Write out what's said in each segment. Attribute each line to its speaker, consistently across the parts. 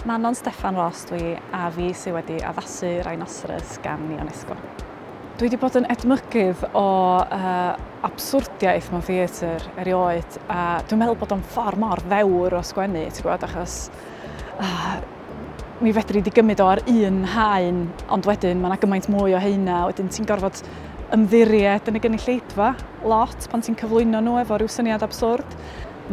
Speaker 1: Manon Steffan Ros dwi a fi sydd wedi addasu Rhinoseros gan Ionesco. Dwi wedi bod yn edmygydd o abswrdiaeth mewn theatr erioed a dwi'n meddwl bod o'n ffordd mor fewr o sgwennu, ti'n gwybod, achos mi fedri di gymryd o ar un haen, ond wedyn mae yna gymaint mwy o heina, wedyn ti'n gorfod ymddiried yn y gynulleidfa lot pan ti'n cyflwyno nhw efo rhyw syniad abswrd.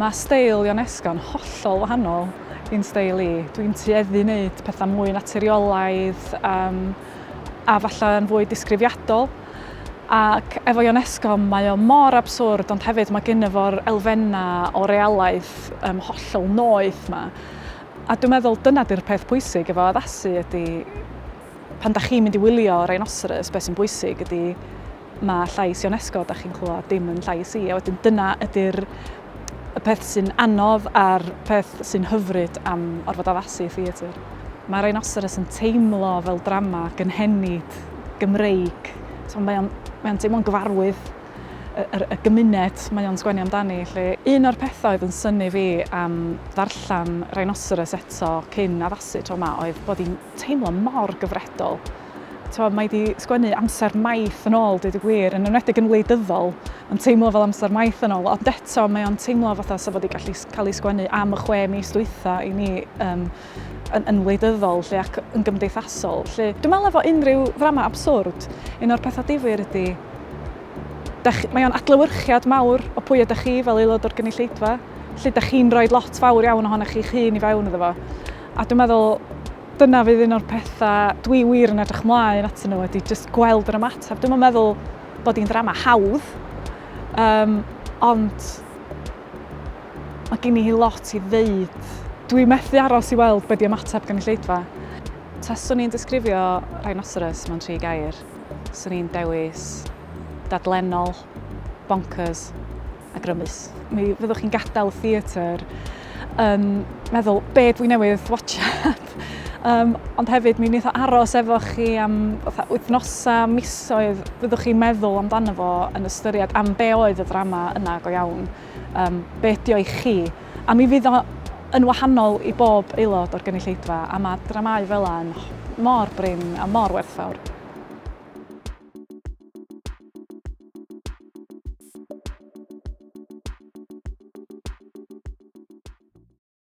Speaker 1: Mae steil Ionesco'n hollol wahanol i'n steil i. Dwi'n tueddu wneud pethau mwy naturiolaidd a falle yn fwy disgrifiadol. Ac efo Ionesco mae o mor abswrd, ond hefyd mae gynno fo'r elfennau o realaeth hollol noeth yma. A dwi'n meddwl dyna di'r peth pwysig efo addasu ydy pan da chi'n mynd i wylio Rhinoseros, beth sy'n bwysig ydy mae llais Ionesco da chi'n clywed dim yn llais i, a wedyn dyna ydy'r y peth sy'n anodd a'r peth sy'n hyfryd am orfod addasu theatr. Mae Rhinoseros yn teimlo fel drama gynhenid Gymraeg. So mae o'n teimlo'n gyfarwydd y gymuned mae o'n sgwennu amdani. Un o'r pethau oedd yn synnu fi am ddarllen Rhinoseros eto cyn addasu tro yma oedd bod hi'n teimlo mor gyfredol. Mae wedi sgwennu amser maith yn ôl, dweud y gwir, yn enwedig yn wleidyddol, yn teimlo fel amser maith yn ôl, ond eto mae o'n teimlo fatha sa fod i gallu cael ei sgwennu am y 6 mis dwytha i ni yn wleidyddol ac yn gymdeithasol. Dwi'n meddwl efo unrhyw ddrama abswrd, un o'r pethau difyr ydy, mae o'n adlewyrchiad mawr o pwy ydych chi fel aelod o'r gynulleidfa, lle ydych chi'n rhoi lot fawr iawn ohonoch chi'ch hun i fewn iddo fo. A dwi'n meddwl dyna fydd un o'r pethau dwi wir yn edrych mlaen atyn nhw ydy just gweld yr ymateb. Dwi'n meddwl bod hi'n ddrama hawdd, ond mae gen i hi lot i ddeud. Dwi methu aros i weld beth di ymateb gynulleidfa. Taswn i'n disgrifio Rhinoseros mewn 3 gair. Swn i'n dewis dadlennol, bonkers a grymus. Mi fyddwch chi'n gadael theatr yn meddwl be dwi newydd watchad. Ond hefyd mi wnaeth o aros efo chi am wythnosa, misoedd, fyddwch chi'n meddwl amdano fo yn ystyried am be oedd y ddrama yna go iawn, be ydi o i chi. A mi fydd o yn wahanol i bob aelod o'r gynulleidfa, a mae dramau fel yna mor brin a mor werthfawr.